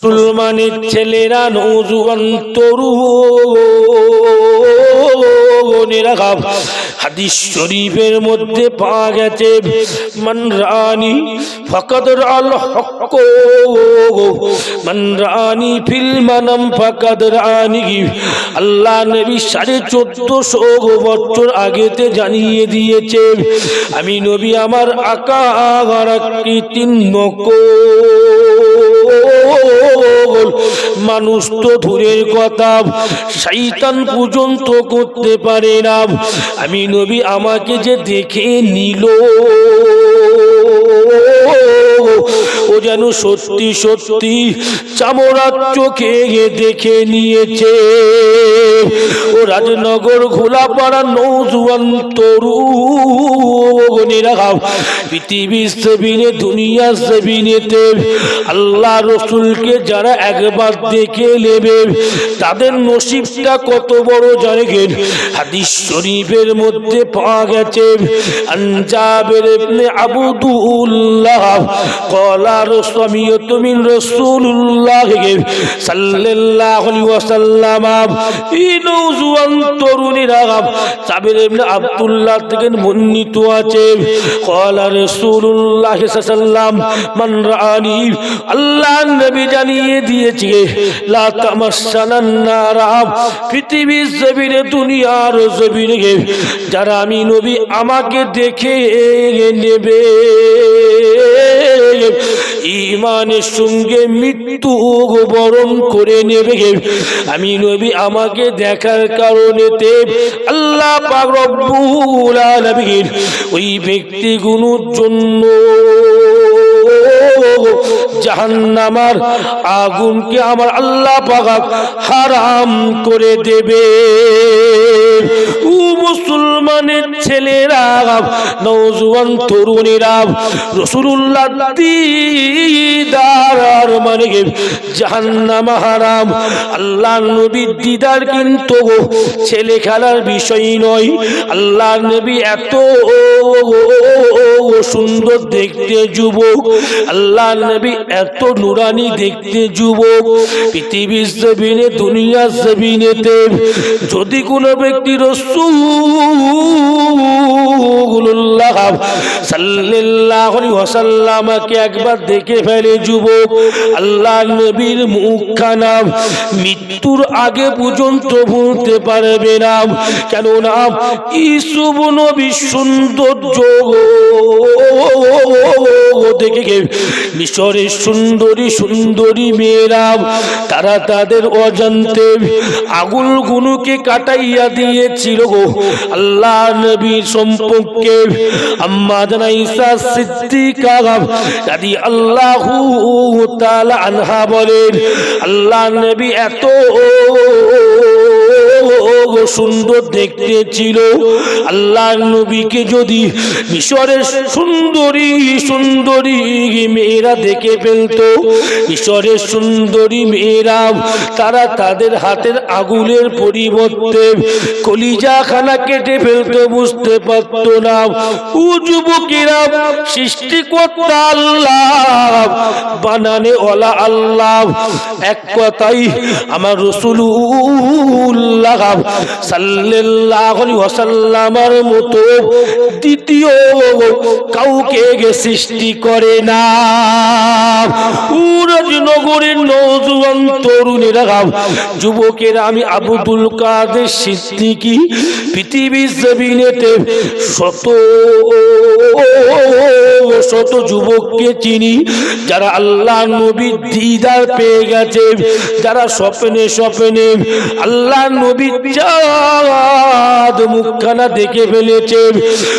মুসলমানের ছেলেরা নওজোয়ান তরুণেরা হাদিস শরীফের মধ্যে পাওয়া গেছে মান রানি ফাকাদ রাল হক মান রানি ফিল মানাম ফাকাদ রানি। আল্লাহ নবী 1450 বছর আগেতে জানিয়ে দিয়েছে আমি নবী আমার আকার আকৃতির নকল। মানুষ তো দূরের কথা শয়তান পর্যন্ত করতে পারে না। আমি নবী আমাকে যে দেখে নিল ও যেন সত্যি সত্যি চামড়ার চোখে দেখে নিয়েছে। ও রাজনগর ঘোলাপাড়া নওজোয়ান তরুণেরা পৃথিবীর জমিনে দুনিয়ার জমিনেতে আল্লাহ রসুলকে যারা একবার দেখে নেবে তাদের নসিবটা কত বড় জানেন। হাদিস শরীফের মধ্যে পাওয়া গেছে আন জাবির ইবনে আবদুল্লাহ ক্বালা রাসূলুল্লাহ মিন রাসূলুল্লাহ সাল্লাল্লাহু আলাইহি ওয়াসাল্লাম। এই নওজোয়ান তরুণীরা জাবির ইবনে আব্দুল্লাহ থেকে বর্ণিত আছে ক্বালা রাসূলুল্লাহ সাল্লাল্লাহু আলাইহি ওয়াসাল্লাম মান রাআনি আল্লাহ নবী জানিয়ে দিয়েছে লা তামাসসানান নারা পৃথিবীর জমিনে দুনিয়ার জমিনে যারা আমি নবী আমাকে দেখে নেবে ঈমানের সঙ্গে মৃত্যু বরণ করে নেবে আমি নবী আমাকে দেখার কারণেতে আল্লাহ পাক রব্বুল আলামিন ওই ব্যক্তিগুলোর জন্য জাহান্নামের আগুনকে আমার আল্লাহ পাক হারাম করে দেবে। ও মুসলমানের ছেলেরা নওজোয়ান তরুণীরা রাসূলুল্লাহ দিদার মানে জাহান্নাম হারাম। আল্লাহ নবীর দিদার কিন্তু ছেলে খেলার বিষয় নয়। আল্লাহ নবী এত সুন্দর দেখতে যুবক, আল্লাহ নবী এত নুরানি দেখতে যুবক। পৃথিবীর জমিনে দুনিয়ার জমিনেতে যদি কোনো ব্যক্তি রাসূলুল্লাহ সাল্লাল্লাহু আলাইহি ওয়াসাল্লামকে একবার দেখে ফেলে যুবক, আল্লাহ নবীর মুখখানা মৃত্যুর আগে পর্যন্ত ভুলতে পারবে না। কেননা ইউসুফ নবীর সৌন্দর্য দেখে মিশরের সুন্দরী সুন্দরী মেয়েরা তারা তাদের অজান্তে আগুলগুলোকে কাটাইয়া দিয়েছিল আল্লাহ নবীর সম্পর্কে। আম্মা জানা ঈসা সিদ্দিকা রাদিয়াল্লাহু তাআলা আনহা বলেন আল্লাহ নবী এত সুন্দর দেখতে ছিল, আল্লাহ নবীকে যদি মিশরের সুন্দরী সুন্দরী মেয়েরা দেখে ফেলতো, মিশরের সুন্দরী মেয়েরা তারা তাদের হাতের আগুলের পরিবর্তে কলিজা খানা কেটে ফেলতো, বুঝতে পারত না। ও যুবকেরা, সৃষ্টিকর্তা আল্লাহ, বানানে ওয়ালা আল্লাহ, এক কথাই আমার রাসূলুল্লাহ সাল্লাল্লাহু আলাইহি ওয়াসাল্লামের মতো দ্বিতীয় কাউকে সৃষ্টি করে না। নগরের নওজোয়ান তরুণেরা যুবকেরা, আমি আব্দুল কাদের সিদ্দিকী পৃথিবীর জমিনেতে শত শত যুবককে চিনি যারা আল্লাহ নবীর দিদার পেয়ে গেছে, যারা স্বপ্নে স্বপ্নে আল্লাহ নবীর চাঁদ মুখখানা দেখে ফেলেছে।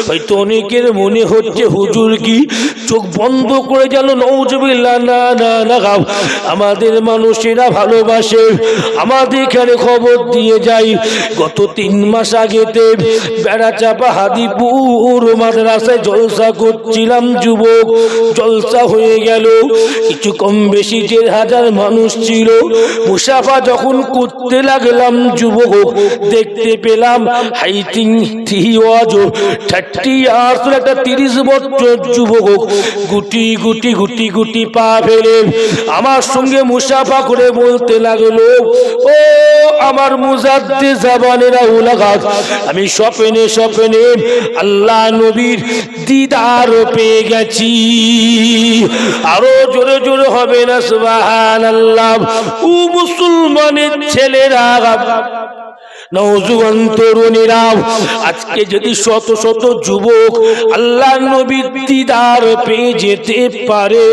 হয়তো অনেকের মনে হচ্ছে হুজুর কি চোখ বন্ধ করে গেল, নাউজুবিল্লাহ। না না না, আমাদের মানুষেরা ভালোবাসে, আমাদের এখানে খবর দিয়ে যায়। গত 3 মাস আগেতে বেড়াচাপা হাদিপুর মাদ্রাসায় জলসা করছিলাম যুবক, জলসা হয়ে গেল, কিছু কম বেশি 1,500 মানুষ ছিল। মুসাফা যখন করতে লাগলাম যুবক, দেখতে পেলাম হাইটিং 30 ইয়ার্স একটা 30 বছর যুবক গুটি গুটি গুটি গুটি পা ফেলে আমার সঙ্গে মুসাফা করে বলতে লাগলো, ও আমার মুজাদ্দিদ জাবানেরা উলাগাত, আমি স্বপ্নে স্বপ্নে আল্লাহ নবীর দিদার পেয়ে গেছি। আরো জোরে জোরে হবে না সুবহানাল্লাহ। ও মুসলমানের ছেলেরা, নওজোয়ান তরুণীরা, আজকে যদি শত শত যুবক আল্লাহ নবীর দিদার পেয়ে যেতে পারে,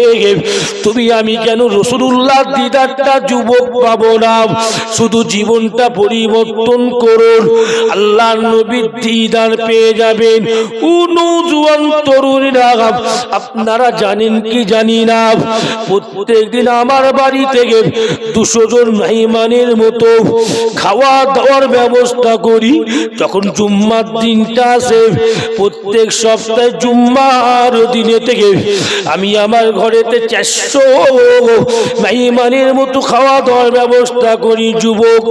তুমি আমি কেন রাসূলুল্লাহ দিদারটা যুবক পাবো না? শুধু জীবনটা পরিবর্তন করুন, আল্লাহ নবীর দিদার পেয়ে যাবেন। ও নওজোয়ান তরুণীরা, আপনারা জানেন কি জানি না, প্রত্যেকদিন আমার বাড়ি থেকে 200 জন মেহমানের মতো খাওয়া দাওয়ার ব্যবস্থা করি। যখন জুম্মার দিনটা আসে, প্রত্যেক সপ্তাহে জুম্মার দিনে থেকে আমি আমার ঘরেতে 400 মেহমানের মতো খাওয়া দাওয়ার ব্যবস্থা করি। যুবক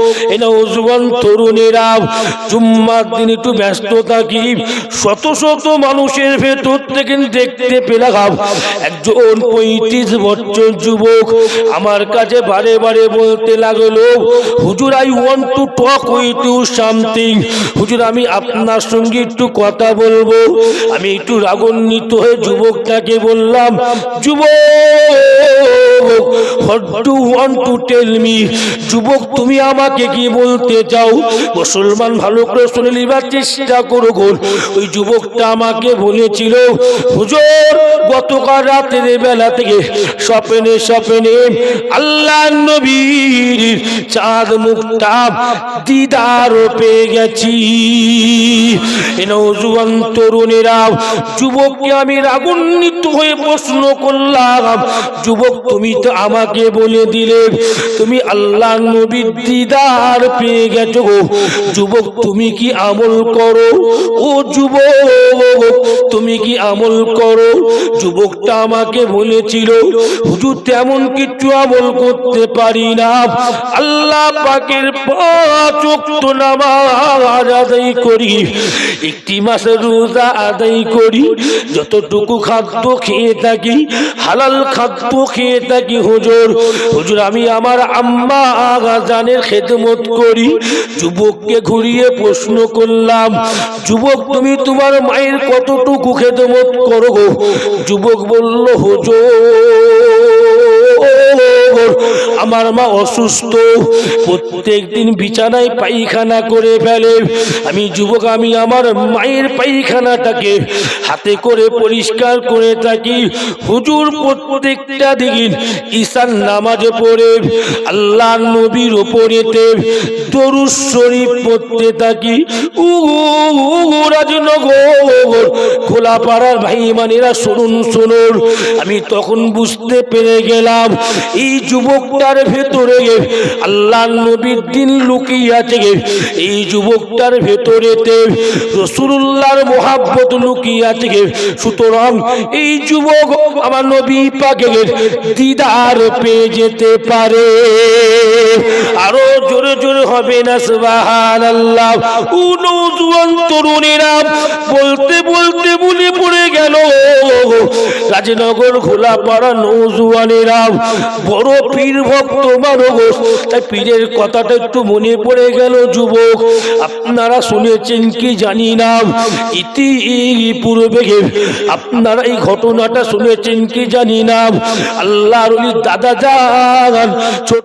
নওজোয়ান তরুণেরা, জুম্মার দিন একটু ব্যস্ত থাকি, শত শত মানুষের ভেতর থেকে দেখতে পেলাম একজন 35 বছর যুবক আমার কাছে বারে বারে বলতে লাগলো, হুজুর, I want to talk with you something. হুজুর, আমি আপনার সঙ্গে একটু কথা বলবো। আমি একটু রাগান্বিত হয়ে যুবকটাকে বললাম, যুবক, what do want to tell me? যুবক, তুমি আমাকে কি বলতে চাও? মুসলমান, ভালো করে শুনে নিবার চেষ্টা করো। ওই যুবকটা আমাকে বলেছিল, হুজুর, গতকাল রাতের বেলা থেকে স্বপ্নে স্বপ্নে আল্লাহ নবীর চাঁদ মুখটা দিদার পেয়ে গেছি। নওজোয়ান তরুণেরা, যুবককে আমি রাগান্বিত হয়ে প্রশ্ন করলাম, যুবক, তুমি তো আমাকে বলে দিলে তুমি আল্লাহ নবীর দিদার পেয়ে গেছো, যুবক, তুমি কি আমল করো? ও যুবক, তুমি কি আমল করো? যুবকটা আমাকে বলেছিল, হুজুর, তেমন কিছু আমল করতে পারি না, আল্লাহ পাকের 5 ওয়াক্ত নামাজ আদায় করি, 1 মাসের রোজা আদায় করি, যতটুকু খাদ্য খেয়ে থাকি হালাল খাদ্য খেয়ে থাকি। হুজুর, আমি আমার আম্মা জানের খেদমত করি। যুবককে ঘুরিয়ে প্রশ্ন করলাম, যুবক, তুমি তোমার মায়ের কতটুকু খেদমত করো? যুবক বলল, হুজুর, আমার মা অসুস্থ, প্রত্যেক দিন বিছানায় পায়খানা করে ফেলে। আমি যুবক, আমি আমার মায়ের পায়খানাটাকে হাতে করে পরিষ্কার করে থাকি। হুজুর, প্রত্যেকটা দিন ঈশার নামাজে পড়ে আল্লাহ নবীর উপরেতে দরুদ শরীফ পড়তে থাকি। রাজনগর খোলাপাড়ার ভাইমানেরা, শুনুন শুনুন, আমি তখন বুঝতে পেরে গেলাম এই যুবকটার ভেতরে আল্লাহ নবীর দিন লুকিয়ে আছে, এই যুবকটার ভেতরেতে রাসূলুল্লাহর মুহাব্বত লুকিয়ে আছে। সুতরাং এই যুবক আমার নবী পাকের দিদার পেয়ে যেতে পারে। আরো জোরে জোরে হবে না সুবহানাল্লাহ। ও নওজোয়ান তরুণেরা, বলতে বলতে ভুলে পড়ে গেল রাজনগর খোলাপাড়া নওজোয়ানেরা বড় পীর ভক্ত মানুষ, তাই পীরের কথাটা একটু মনে পড়ে গেল। যুবক, আপনারা শুনেছেন কি জানি না, ইতিপূর্বে আপনারা এই ঘটনাটা শুনেছেন কি জানি না, আল্লাহর দাদা যান